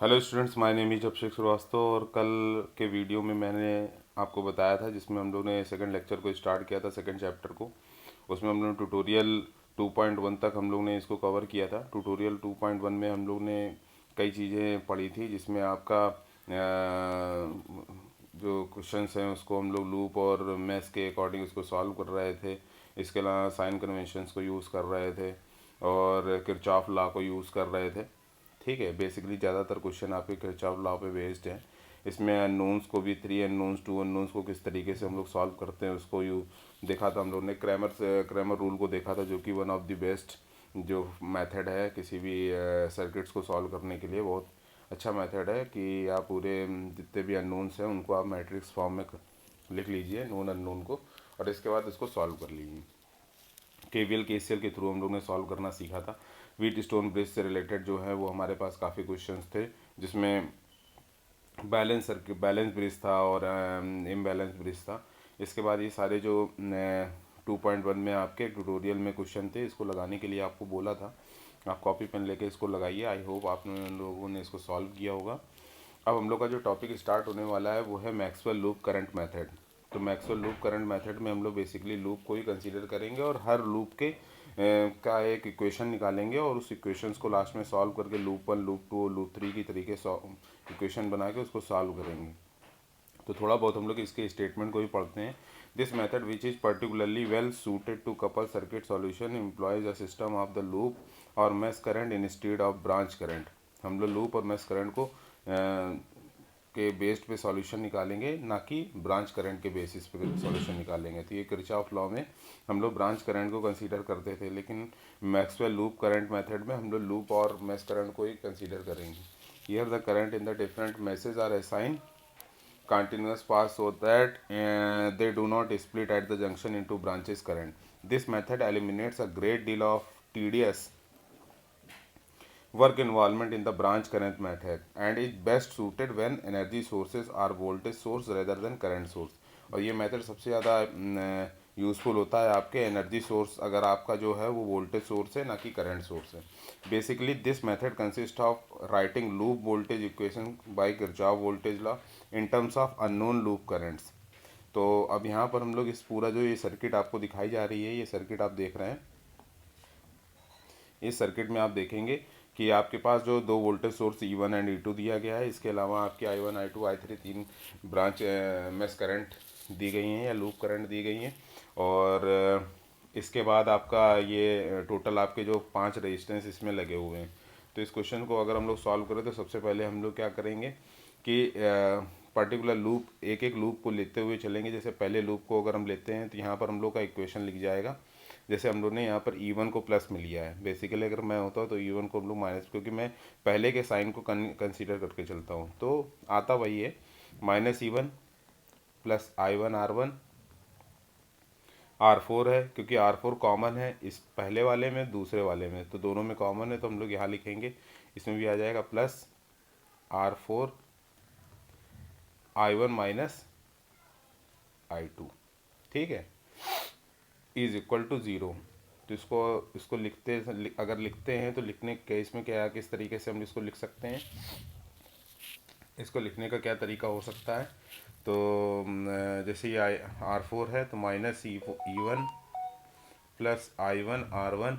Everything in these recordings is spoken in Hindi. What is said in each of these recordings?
Hello students, my name is Abhishek Srivastava. और कल के वीडियो में मैंने आपको बताया था, जिसमें हम लोग ने सेकंड लेक्चर को स्टार्ट किया था, सेकंड चैप्टर को। उसमें हम लोग ट्यूटोरियल 2.1 तक हम लोग ने इसको कवर किया था। ट्यूटोरियल 2.1 में हम लोग ने कई चीज़ें पढ़ी थी, जिसमें आपका जो क्वेश्चंस हैं उसको हम लोग लूप और मैथ्स के अकॉर्डिंग उसको सॉल्व कर रहे थे। इसके अलावा साइन कन्वेंशंस को यूज़ कर रहे थे और किरचॉफ लॉ को यूज़ कर रहे थे। ठीक है, बेसिकली ज़्यादातर क्वेश्चन आपके किरचॉफ लॉ पे बेस्ड हैं। इसमें अननोन्स को भी, 3 अननोन्स 2 अननोन्स को किस तरीके से हम लोग सॉल्व करते हैं उसको यू देखा था। हम लोग ने क्रैमर रूल को देखा था, जो कि वन ऑफ द बेस्ट जो मेथड है किसी भी सर्किट्स को सॉल्व करने के लिए। बहुत अच्छा मेथड है कि आप पूरे जितने भी अननोन्स हैं उनको आप मैट्रिक्स फॉर्म में लिख लीजिए, नोन अननोन को, और इसके बाद इसको सॉल्व कर लीजिए। केवीएल केसीएल के थ्रू हम लोग ने सॉल्व करना सीखा था। व्हीट स्टोन ब्रिज से रिलेटेड जो है वो हमारे पास काफ़ी क्वेश्चंस थे, जिसमें बैलेंस ब्रिज था और इम्बैलेंस ब्रिज था। इसके बाद ये सारे जो 2.1 में आपके ट्यूटोरियल में क्वेश्चन थे, इसको लगाने के लिए आपको बोला था। आप कॉपी पेन लेके इसको लगाइए। आई होप आप लोगों ने इसको सॉल्व किया होगा। अब हम लोग का जो टॉपिक स्टार्ट होने वाला है वो है मैक्सवेल लूप करंट मेथड। तो मैक्सवेल लूप करंट मेथड में हम लोग बेसिकली लूप को ही कंसीडर करेंगे और हर लूप के का एक इक्वेशन निकालेंगे और उस इक्वेशंस को लास्ट में सॉल्व करके लूप 1 लूप 2 और लूप 3 की तरीके इक्वेशन बना के उसको सॉल्व करेंगे। तो थोड़ा बहुत हम लोग इसके स्टेटमेंट को भी पढ़ते हैं। This method which is particularly well suited to couple circuit solution employs a system of the loop और mesh current instead of branch current. हम लोग लूप और मैश करंट को के बेस्ड पे सॉल्यूशन निकालेंगे, ना कि ब्रांच करंट के बेसिस पे सॉल्यूशन निकालेंगे। तो ये किरचॉफ लॉ में हम लोग ब्रांच करंट को कंसीडर करते थे, लेकिन मैक्सवेल लूप करंट मेथड में हम लोग लूप और मैश करंट को ही कंसीडर करेंगे। Here the current in the different meshes are assign continuous path so that they do not split at the junction into branches current. This method eliminates a great deal of tedious work involvement in the branch current method and is best suited when energy sources are voltage source rather than current source. और ये मेथड सबसे ज़्यादा यूज़फुल होता है आपके एनर्जी सोर्स अगर आपका जो है वो वोल्टेज सोर्स है, ना कि करंट सोर्स है। Basically this method consist of writing loop voltage equation by Kirchhoff voltage law in terms of unknown loop currents. तो अब यहाँ पर हम लोग इस पूरा जो ये सर्किट आपको दिखाई जा रही है, ये सर्किट आप देख रहे हैं। इस सर्किट में आप देखेंगे कि आपके पास जो दो voltage source E1 and E2 दिया गया है। इसके अलावा आपके I1 I2 I3 तीन ब्रांच मेश करंट दी गई हैं या लूप करंट दी गई हैं। और इसके बाद आपका ये टोटल आपके जो 5 रेजिस्टेंस इसमें लगे हुए हैं। तो इस क्वेश्चन को अगर हम लोग सॉल्व करें तो सबसे पहले हम लोग क्या करेंगे कि पर्टिकुलर लूप एक एक लूप को लेते हुए चलेंगे। जैसे पहले लूप को अगर हम लेते हैं तो यहाँ पर हम लोग का इक्वेशन लिख जाएगा। जैसे हम लोग ने यहाँ पर E1 को प्लस में लिया है। बेसिकली अगर मैं होता तो E1 को हम लोग माइनस, क्योंकि मैं पहले के साइन को कंसीडर करके चलता हूँ, तो आता वही है -E1 plus I1 R1 R4 है, क्योंकि R4 कॉमन है इस पहले वाले में दूसरे वाले में, तो दोनों में कॉमन है, तो हम लोग यहाँ लिखेंगे। इसमें भी आ जाएगा plus R4 I1 minus I2। ठीक है, इज इक्वल टू ज़ीरो। तो इसको इसको अगर लिखते हैं तो लिखने के इसमें क्या किस तरीके से हम इसको लिख सकते हैं, इसको लिखने का क्या तरीका हो सकता है। तो जैसे ये R4 है तो -E1 plus I1 R1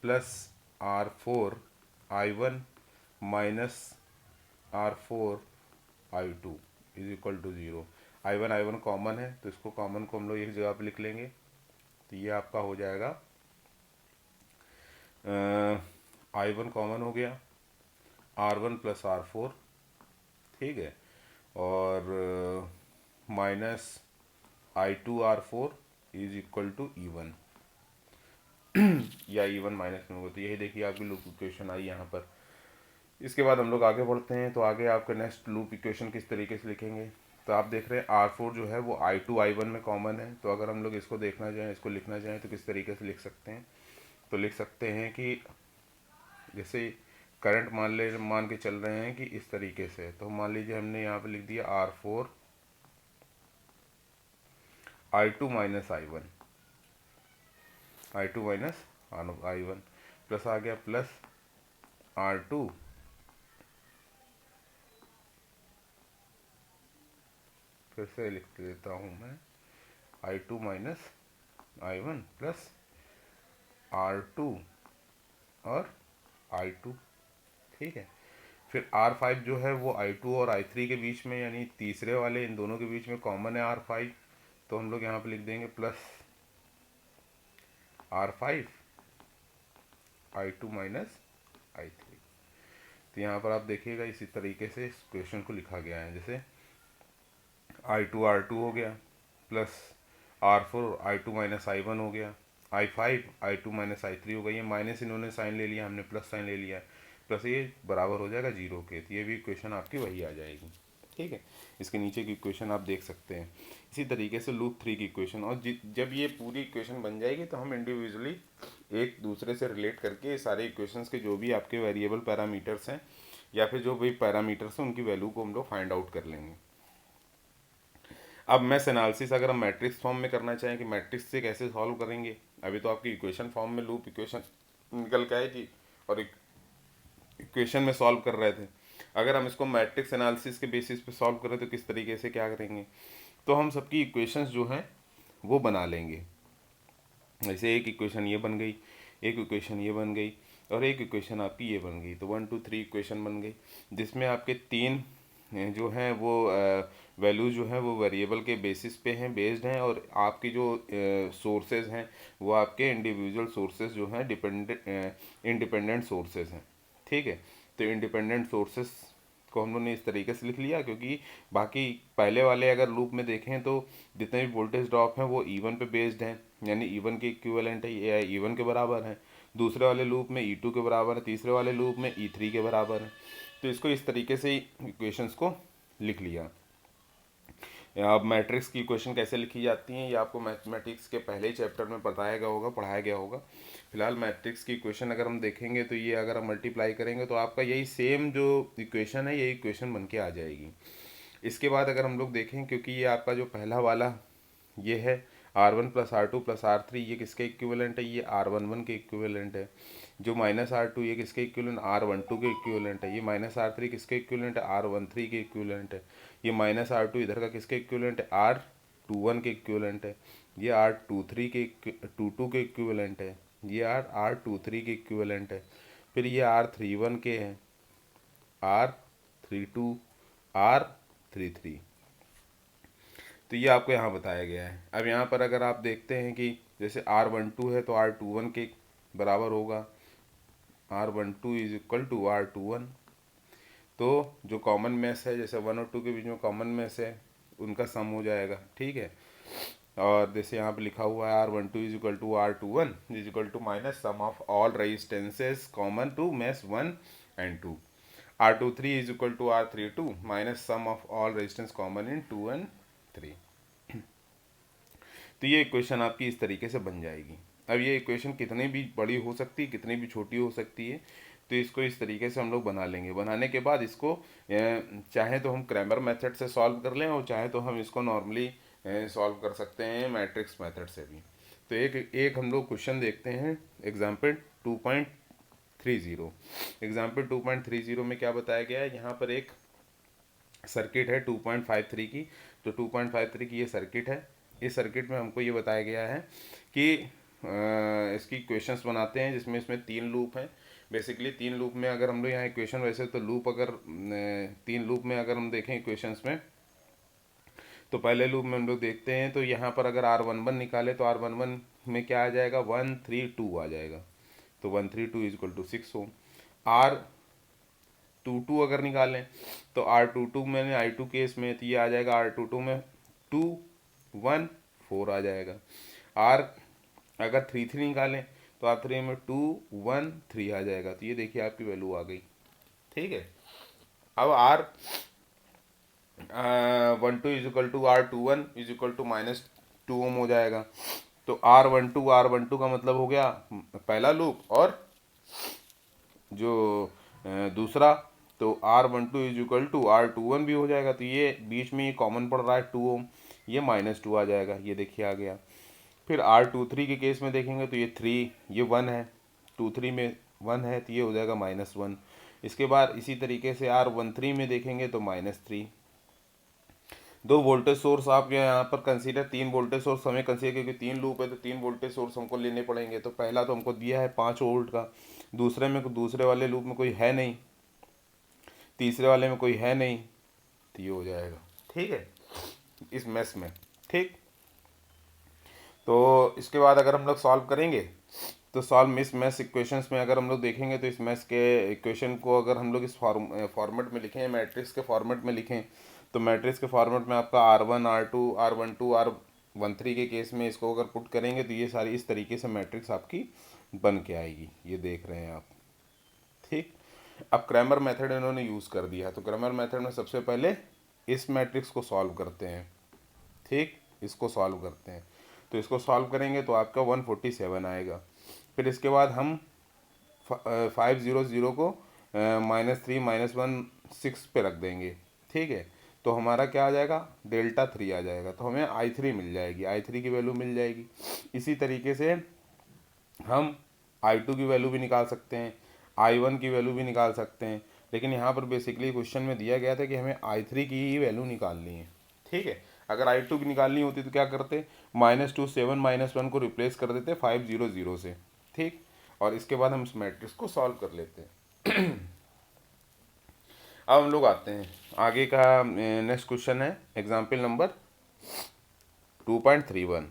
plus R4 I1 minus R4 I2 is equal to zero. I1 common है तो इसको कॉमन को हम लोग एक जगह पे लिख लेंगे। तो ये आपका हो जाएगा I1 कॉमन हो गया, R1 प्लस R4। ठीक है, और -I2 R4 is equal to E1 या E1 माइनस में होगा। तो यही देखिए आपकी लूप इक्वेशन आई यहाँ पर। इसके बाद हम लोग आगे बढ़ते हैं। तो आगे आपका नेक्स्ट लूप इक्वेशन किस तरीके से लिखेंगे। तो आप देख रहे हैं R4 जो है वो I2 I1 में कॉमन है। तो अगर हम लोग इसको देखना चाहें, इसको लिखना चाहें तो किस तरीके से लिख सकते हैं। तो लिख सकते हैं कि जैसे करंट मान के चल रहे हैं कि इस तरीके से। तो मान लीजिए हमने यहाँ पे लिख दिया R4 I2 minus I1 I2 minus I1 plus आ गया प्लस R2 फिर से लिख देता हूँ मैं, I2 minus I1 plus R2 और I2, ठीक है। फिर R5 जो है वो I2 और I3 के बीच में, यानी तीसरे वाले इन दोनों के बीच में कॉमन है R5, तो हम लोग यहाँ पे लिख देंगे plus R5 I2 minus I3। तो यहाँ पर आप देखिएगा इसी तरीके से इस क्वेश्चन को लिखा गया है, जैसे I2 R2 हो गया plus R4 I2 minus I1 हो गया, I5 I2 माइनस I3 हो गया। ये माइनस इन्होंने साइन ले लिया, हमने प्लस साइन ले लिया है, प्लस ये बराबर हो जाएगा 0 के। तो ये भी इक्वेशन आपकी वही आ जाएगी, ठीक है। इसके नीचे की इक्वेशन आप देख सकते हैं। इसी तरीके से लूप 3 की इक्वेशन, और जब ये पूरी इक्वेशन बन जाएगी तो हम इंडिविजुअली एक दूसरे से रिलेट करके सारे इक्वेशंस के जो भी आपके वेरिएबल पैरामीटर्स हैं या फिर जो भी पैरामीटर्स हैं उनकी वैल्यू को हम लोग फाइंड आउट कर लेंगे। अब मैथ्स एनालिसिस अगर हम मैट्रिक्स फॉर्म में करना चाहें कि मैट्रिक्स से कैसे सॉल्व करेंगे, अभी तो आपकी इक्वेशन फॉर्म में लूप इक्वेशन निकल के आई थी और इक्वेशन में सॉल्व कर रहे थे। अगर हम इसको मैट्रिक्स एनालिसिस के बेसिस पे सॉल्व करें तो किस तरीके से क्या करेंगे, तो हम सबकी इक्वेशंस जो हैं वो बना लेंगे। जैसे एक इक्वेशन ये बन गई, एक इक्वेशन ये बन गई और एक इक्वेशन आपकी ये बन गई, तो 1 2 3 इक्वेशन बन गई, जिसमें आपके तीन जो हैं वो वैल्यू जो है वो वेरिएबल के बेसिस पे हैं, बेस्ड हैं, और आपकी जो सोर्सेज हैं वो आपके इंडिविजुअल सोर्सेज जो हैं इंडिपेंडेंट सोर्सेज हैं, ठीक है। तो इंडिपेंडेंट सोर्सेज को हम लोगों ने इस तरीके से लिख लिया, क्योंकि बाकी पहले वाले अगर लूप में देखें तो जितने भी वोल्टेज ड्रॉप हैं वो E1 पे बेस्ड हैं, यानी E1 के इक्विवेलेंट है, ये E1 के बराबर है। दूसरे वाले लूप में E2 के बराबर है, तीसरे वाले लूप में E3 के बराबर है। तो इसको इस तरीके से इक्वेशंस को लिख लिया। अब मैट्रिक्स की इक्वेशन कैसे लिखी जाती हैं ये आपको मैथमेटिक्स के पहले ही चैप्टर में बताया गया होगा, पढ़ाया गया होगा। फिलहाल मैट्रिक्स की इक्वेशन अगर हम देखेंगे तो ये अगर हम मल्टीप्लाई करेंगे तो आपका यही सेम जो इक्वेशन है यही इक्वेशन बन के आ जाएगी। इसके बाद अगर हम लोग देखें, क्योंकि ये आपका जो पहला वाला ये है R1 plus R2 plus R3, ये किसके इक्विवेलेंट है, ये R11 के इक्विवेलेंट है। जो माइनस R2 ये किसके इक्विवेलेंट, R12 के इक्विवेलेंट है। ये माइनस R3 किसके इक्विवेलेंट है, R13 के इक्विवेलेंट है। ये माइनस R2 इधर का किसके इक्विवेलेंट है, R21 के इक्विवेलेंट है। ये R23 के 22 के इक्विवेलेंट है। ये R23 के इक्विवेलेंट है। फिर ये R31 के हैं, R32, R33। तो ये आपको यहाँ बताया गया है। अब यहाँ पर अगर आप देखते हैं कि जैसे R12 है तो R21 के बराबर होगा, R12 is equal to R21। तो जो कॉमन मैथ्स है, जैसे 1 और 2 के बीच में कॉमन मैथ्स है, उनका सम हो जाएगा, ठीक है। और जैसे यहाँ पे लिखा हुआ है R12 is equal to R21 is equal to minus sum of all resistances common to meshes 1 and 2। R23 is equal to R32 minus sum of all resistance common in 2 and 3। तो ये इक्वेशन आपकी इस तरीके से बन जाएगी। अब ये इक्वेशन कितनी भी बड़ी हो सकती है, कितनी भी छोटी हो सकती है, तो इसको इस तरीके से हम लोग बना लेंगे। बनाने के बाद इसको चाहे तो हम क्रैमर मेथड से सॉल्व कर लें और चाहे तो हम इसको नॉर्मली सॉल्व कर सकते हैं मैट्रिक्स मेथड से भी। तो एक हम लोग क्वेश्चन देखते हैं, एग्जाम्पल 2.30। एग्जाम्पल 2.30 में क्या बताया गया है, यहाँ पर एक सर्किट है 2.53 की। तो 2.53 की ये सर्किट है। इस सर्किट में हमको ये बताया गया है कि इसकी इक्वेशंस बनाते हैं, जिसमें इसमें 3 लूप हैं। बेसिकली 3 लूप में अगर हम लोग यहाँ इक्वेशन, वैसे तो लूप अगर 3 लूप में अगर हम देखें इक्वेशंस में, तो पहले लूप में हम लोग देखते हैं तो यहाँ पर अगर R11 निकाले तो R11 में क्या आ जाएगा, 132 आ जाएगा। तो 132 इज इक्वल टू 6 Ω। R22 अगर निकालें तो R22 में I2 केस में तो ये आ जाएगा R22 में 214 आ जाएगा। R अगर 33 निकालें तो R3 में 213 आ जाएगा। तो ये देखिए आपकी वैल्यू आ गई, ठीक है। अब R12 is equal to R21 is equal to -2 ohm हो जाएगा। तो R12 का मतलब हो गया पहला लूप, और जो दूसरा, तो R12 is equal to R21 भी हो जाएगा। तो ये बीच में ये कॉमन पड़ रहा है 2 ओम, ये -2 आ जाएगा, ये देखिए आ गया। फिर R23 के केस में देखेंगे तो ये 3, ये 1 है, 23 में 1 है तो ये हो जाएगा -1। इसके बाद इसी तरीके से R13 में देखेंगे तो -3। दो वोल्टेज सोर्स आप यहाँ पर कंसीडर, तीन वोल्टेज सोर्स हमें कंसीडर, क्योंकि तीन लूप है तो तीन वोल्टेज सोर्स हमको लेने पड़ेंगे। तो पहला तो हमको दिया है 5 वोल्ट का, दूसरे में दूसरे वाले लूप में कोई है नहीं, तीसरे वाले में कोई है नहीं, तो ये हो जाएगा। ठीक है, इस मैस में। ठीक, तो इसके बाद अगर हम लोग सॉल्व करेंगे तो सॉल्व इस मैथ इक्वेशंस में अगर हम लोग देखेंगे तो इस मैथ के इक्वेशन को अगर हम लोग इस फॉर्मेट में लिखें, मैट्रिक्स के फॉर्मेट में लिखें, तो मैट्रिक्स के फॉर्मेट में आपका R1 R2 R12 R13 के केस में इसको अगर पुट करेंगे तो ये सारी इस तरीके से मैट्रिक्स आपकी बन के आएगी, ये देख रहे हैं आप। ठीक, अब क्रैमर मेथड इन्होंने यूज़ कर दिया, तो क्रैमर मेथड में सबसे पहले इस मैट्रिक्स को सॉल्व करते हैं। ठीक, इसको सॉल्व करते हैं, तो इसको सॉल्व करेंगे तो आपका 147 आएगा। फिर इसके बाद हम 500 को -3 -1 6 पे रख देंगे। ठीक है, तो हमारा क्या आ जाएगा, डेल्टा 3 आ जाएगा, तो हमें I3 मिल जाएगी, I3 की वैल्यू मिल जाएगी। इसी तरीके से हम I2 की वैल्यू भी निकाल सकते हैं, I1 की वैल्यू भी निकाल सकते हैं, लेकिन यहाँ पर बेसिकली क्वेश्चन में दिया गया था कि हमें I3 की ही वैल्यू निकालनी है। ठीक है, अगर I2 की निकालनी होती तो क्या करते, -2 7 -1 को रिप्लेस कर देते 500 से। ठीक, और इसके बाद हम इस मैट्रिक्स को सॉल्व कर लेते हैं। अब हम लोग आते हैं आगे का, नेक्स्ट क्वेश्चन है एग्जाम्पल नंबर 2.31।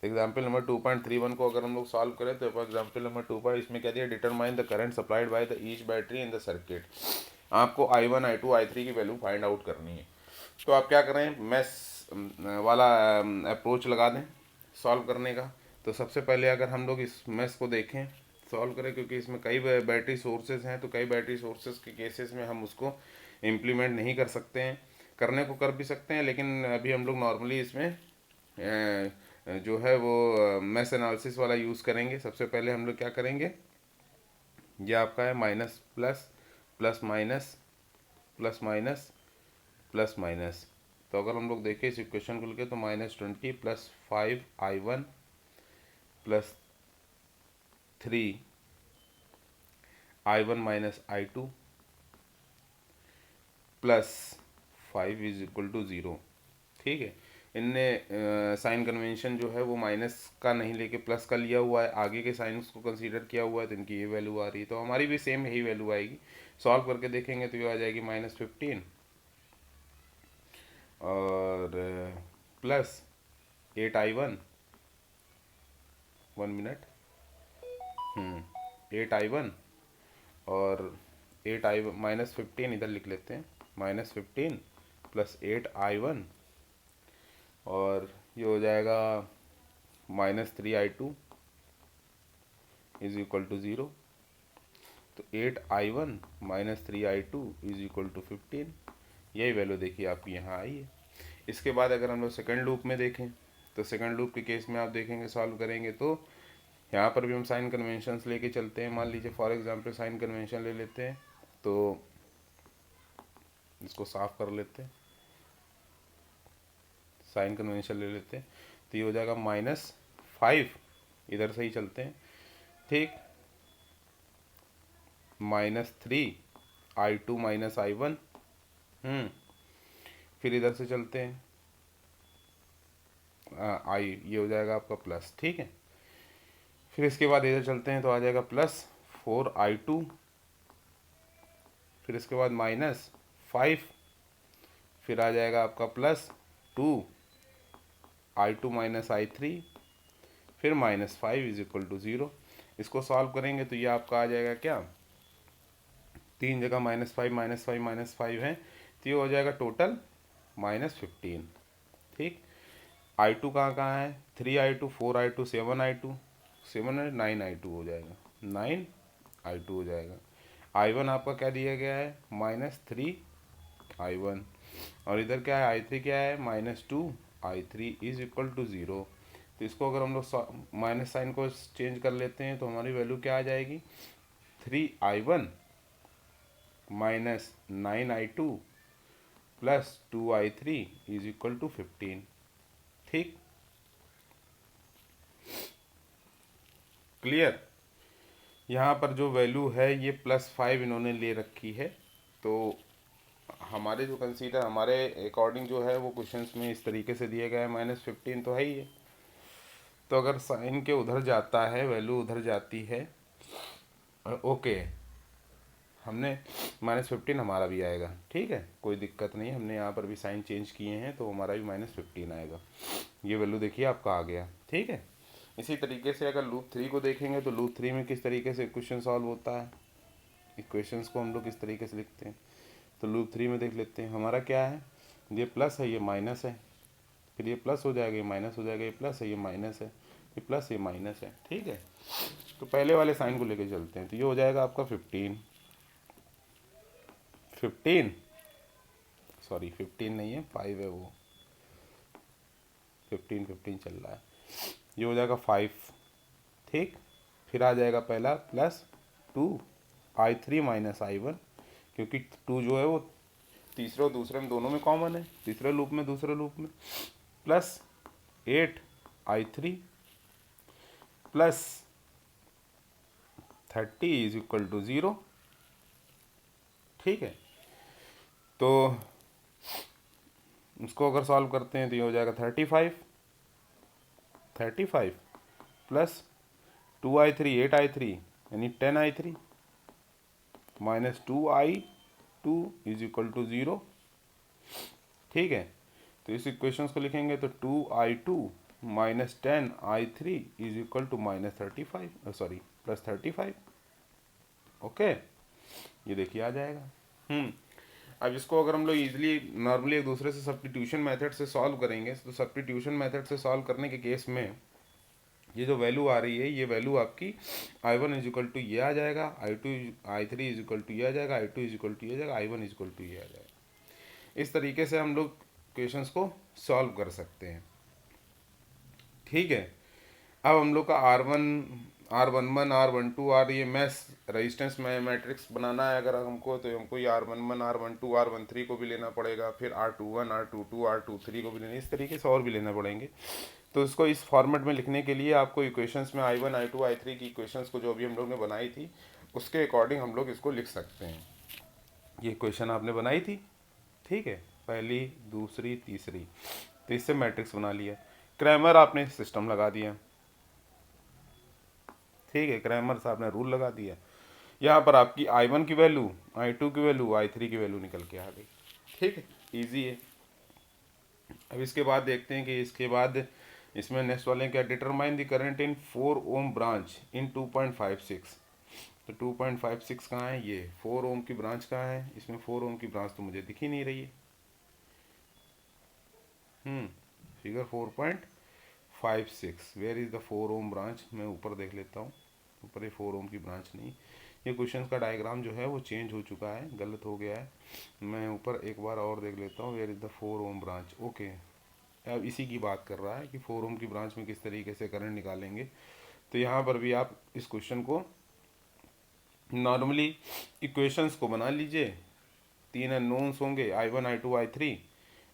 एग्जाम्पल नंबर 2.31 को अगर हम लोग सॉल्व करें तो एग्जाम्पल नंबर 2 इसमें क्या दिया, determine the current supplied by the each battery in the circuit. आपको I1 I2 I3 की वैल्यू फाइंड आउट करनी है। तो आप क्या करें, मैथ्स वाला अप्रोच लगा दें सॉल्व करने का। तो सबसे पहले अगर हम लोग इस मैथ्स को देखें, सॉल्व करें, क्योंकि इसमें कई बैटरी सोर्सेज हैं, तो कई बैटरी सोर्सेज के केसेस में हम उसको इम्प्लीमेंट नहीं कर सकते हैं, करने को कर भी सकते हैं, लेकिन अभी हम लोग नॉर्मली इसमें जो है वो मैथ्स एनालिसिस वाला यूज़ करेंगे। सबसे पहले हम लोग क्या करेंगे, ये आपका है minus plus plus minus plus minus plus minus. तो अगर हम लोग देखें इस इक्वेशन को लेके तो -20 + 5I1 + 3I1 - I2 + 5 = 0। ठीक है, इनने साइन कन्वेंशन जो है वो माइनस का नहीं लेके प्लस का लिया हुआ है, आगे के साइंस को कंसीडर किया हुआ है, तो इनकी ये वैल्यू आ रही है। तो हमारी भी सेम यही वैल्यू आएगी। सॉल्व करके देखेंगे तो ये आ जाएगी -15 और प्लस 8I1, 1 मिनट, 8I1 और 8I1 -15 इधर लिख लेते हैं, -15 + 8I1 और ये हो जाएगा -3I2 = 0। तो 8I1 - 3I2 = 15, यही वैल्यू देखिए आपकी यहाँ आई है। इसके बाद अगर हम लोग सेकंड लूप में देखें तो सेकंड लूप के केस में आप देखेंगे सॉल्व करेंगे तो यहाँ पर भी हम साइन कन्वेंशंस लेके चलते हैं। मान लीजिए फॉर एग्जांपल साइन कन्वेंशन ले लेते हैं, तो इसको साफ कर लेते हैं, साइन कन्वेंशन ले लेते हैं, तो ये हो जाएगा -5, इधर से ही चलते हैं। ठीक, -3I2 - I1, फिर इधर से चलते हैं, ये हो जाएगा आपका प्लस। ठीक है, फिर इसके बाद इधर चलते हैं तो आ जाएगा +4I2, फिर इसके बाद -5, फिर आ जाएगा आपका +2I2 - I3, फिर -5 = 0। इसको सॉल्व करेंगे तो ये आपका आ जाएगा क्या, तीन जगह -5 -5 -5 है, तो ये हो जाएगा टोटल -15। ठीक, I2 कहाँ है, 3I2 4I2 7I2, 7 है 9I2 हो जाएगा, 9I2 हो जाएगा। I1 आपका क्या दिया गया है, -3I1 और इधर क्या है I3 क्या है, -2I3 = 0। तो इसको अगर हम लोग माइनस साइन को चेंज कर लेते हैं तो हमारी वैल्यू क्या आ जाएगी, 3I1 - 9I2 + 2I3 = 15। ठीक, क्लियर। यहाँ पर जो वैल्यू है ये +5 इन्होंने ले रखी है, तो हमारे जो कंसीडर हमारे अकॉर्डिंग जो है वो क्वेश्चंस में इस तरीके से दिया गया है, -15 तो है ही है। तो अगर साइन के उधर जाता है, वैल्यू उधर जाती है, ओके, हमने -15 हमारा भी आएगा, ठीक है, कोई दिक्कत नहीं। हमने यहाँ पर भी साइन चेंज किए हैं तो हमारा भी -15 आएगा। ये वैल्यू देखिए आपका आ गया, ठीक है। इसी तरीके से अगर लूप 3 को देखेंगे तो लूप 3 में किस तरीके से इक्वेशन सॉल्व होता है, इक्वेशंस को हम लोग किस तरीके से लिखते हैं। तो लूप 3 में देख लेते हैं, हमारा क्या है, ये प्लस है, ये माइनस है, फिर ये प्लस हो जाएगा, ये माइनस हो जाएगा, ये प्लस है, ये माइनस है, ये प्लस, ये माइनस है, ठीक है। तो पहले वाले साइन को लेके चलते हैं, तो ये हो जाएगा आपका 15 सॉरी 15 नहीं है, 5 है वो, 15 चल रहा है, ये हो जाएगा 5, ठीक। फिर आ जाएगा पहला +2 I3 - I1, क्योंकि 2 जो है वो तीसरे और दूसरे में दोनों में कॉमन है, तीसरे लूप में दूसरे लूप में, +8I3 +30 = 0, ठीक है। तो इसको अगर सॉल्व करते हैं तो ये हो जाएगा 35 +2I3 8I3 यानी 10I3 -2I2 = 0, ठीक है। तो इस इक्वेशंस को लिखेंगे तो 2I2 - 10I3 = -35 सॉरी +35, ओके, ये देखिए आ जाएगा। अब इसको अगर हम लोग इजीली नॉर्मली एक दूसरे से सब्स्टिट्यूशन मेथड से सॉल्व करेंगे, तो सब्स्टिट्यूशन मेथड से सॉल्व करने के केस में ये जो वैल्यू आ रही है, ये वैल्यू आपकी I1 = ये आ जाएगा, I3 = ये आ जाएगा, I2 = ये आ जाएगा, I1 = ये आ जाएगा। इस तरीके से हम लोग क्वेश्चंस को सॉल्व कर सकते हैं, ठीक है। अब हम लोग का R11 R12 R ये मैथ्स रेजिस्टेंस में मैट्रिक्स बनाना है अगर हमको, तो हमको ये R11 R12 R13 को भी लेना पड़ेगा, फिर R21 R22 R23 को भी लेना, इस तरीके से और भी लेना पड़ेंगे। तो इसको इस फॉर्मेट में लिखने के लिए आपको इक्वेशंस में I1 I2 I3 की इक्वेशंस को जो अभी हम लोग ने बनाई थी उसके अकॉर्डिंग हम लोग इसको लिख सकते हैं। ये इक्वेशन आपने बनाई थी, ठीक है, पहली दूसरी तीसरी, तो इससे मैट्रिक्स बना लिया, क्रैमर आपने सिस्टम लगा दिया, ठीक है, क्रैमर से आपने रूल लगा दिया। यहाँ पर आपकी I1 की वैल्यू, I2 की वैल्यू, I3 की वैल्यू निकल के आ गई, ठीक है, इजी है। अब इसके बाद देखते हैं कि इसके बाद इसमें नेक्स्ट वाले क्या, determine the current in 4 ohm branch in 2.56। तो 2.56 कहाँ है, ये 4 ओम की ब्रांच कहाँ है, इसमें 4 ओम की ब्रांच तो मुझे दिख ही नहीं रही है। Figure 4.56, where is the 4 ohm branch, मैं ऊपर देख लेता हूँ, ऊपर ये 4 ओम की ब्रांच नहीं, ये क्वेश्चन का डायग्राम जो है वो चेंज हो चुका है, गलत हो गया है, मैं ऊपर एक बार और देख लेता हूँ, where is the 4 ohm branch, okay. अब इसी की बात कर रहा है कि 4 ओम की ब्रांच में किस तरीके से करंट निकालेंगे। तो यहाँ पर भी आप इस क्वेश्चन को नॉर्मली इक्वेशंस को बना लीजिए, 3 अननोन्स होंगे I1 I2 I3,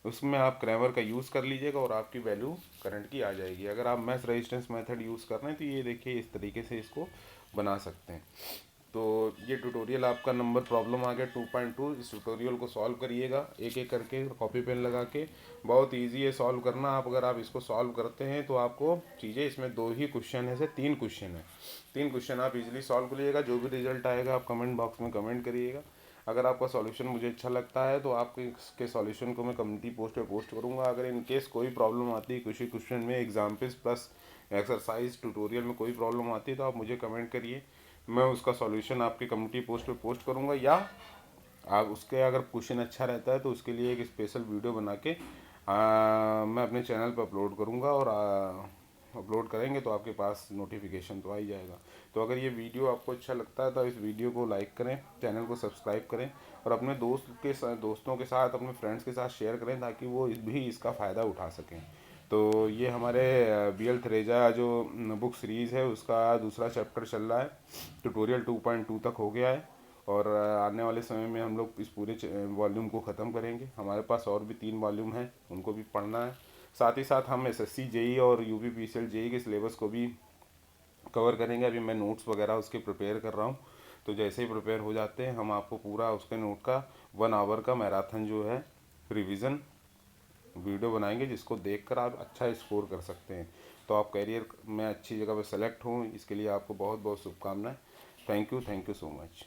उसमें आप क्रैमर का यूज़ कर लीजिएगा और आपकी वैल्यू करंट की आ जाएगी। अगर आप मैथ रेजिस्टेंस मेथड यूज़ कर रहे हैं तो ये देखिए इस तरीके से इसको बना सकते हैं। तो ये ट्यूटोरियल आपका नंबर प्रॉब्लम आ गया 2.2, इस ट्यूटोरियल को सॉल्व करिएगा एक एक करके कॉपी पेन लगा के, बहुत इजी है सॉल्व करना। आप अगर आप इसको सॉल्व करते हैं तो आपको चीज़ें, इसमें 2 ही क्वेश्चन है से 3 क्वेश्चन है, 3 क्वेश्चन आप इजीली सॉल्व कर लीजिएगा। जो भी रिजल्ट आएगा आप कमेंट बॉक्स में कमेंट करिएगा। अगर आपका सॉल्यूशन मुझे अच्छा लगता है तो आपके इसके सॉल्यूशन को मैं कम्युनिटी पोस्ट पे पोस्ट करूँगा। अगर इन केस कोई प्रॉब्लम आती है किसी क्वेश्चन में, एग्जाम्पल्स प्लस एक्सरसाइज ट्यूटोरियल में कोई प्रॉब्लम आती है तो आप मुझे कमेंट करिए, मैं उसका सॉल्यूशन आपकी कम्युनिटी पोस्ट पे पोस्ट करूँगा, या आप उसके अगर क्वेश्चन अच्छा रहता है तो उसके लिए एक स्पेशल वीडियो बना के मैं अपने चैनल पर अपलोड करूँगा, और अपलोड करेंगे तो आपके पास नोटिफिकेशन तो आ ही जाएगा। तो अगर ये वीडियो आपको अच्छा लगता है तो इस वीडियो को लाइक करें, चैनल को सब्सक्राइब करें, और अपने दोस्तों के साथ, अपने फ्रेंड्स के साथ शेयर करें ताकि वो भी इसका फ़ायदा उठा सकें। तो ये हमारे BL थ्रेजा जो बुक सीरीज़ है उसका दूसरा चैप्टर चल रहा है, ट्यूटोरियल 2.2 तक हो गया है, और आने वाले समय में हम लोग इस पूरे वॉल्यूम को ख़त्म करेंगे। हमारे पास और भी 3 वॉल्यूम हैं, उनको भी पढ़ना है। साथ ही साथ हम SSC JEE और UP PCL JEE के सिलेबस को भी कवर करेंगे। अभी मैं नोट्स वगैरह उसके प्रिपेयर कर रहा हूँ, तो जैसे ही प्रिपेयर हो जाते हैं हम आपको पूरा उसके नोट का 1 आवर का मैराथन जो है रिवीजन वीडियो बनाएंगे, जिसको देखकर आप अच्छा स्कोर कर सकते हैं। तो आप करियर में अच्छी जगह पर सेलेक्ट हों, इसके लिए आपको बहुत बहुत शुभकामनाएं। Thank you so much.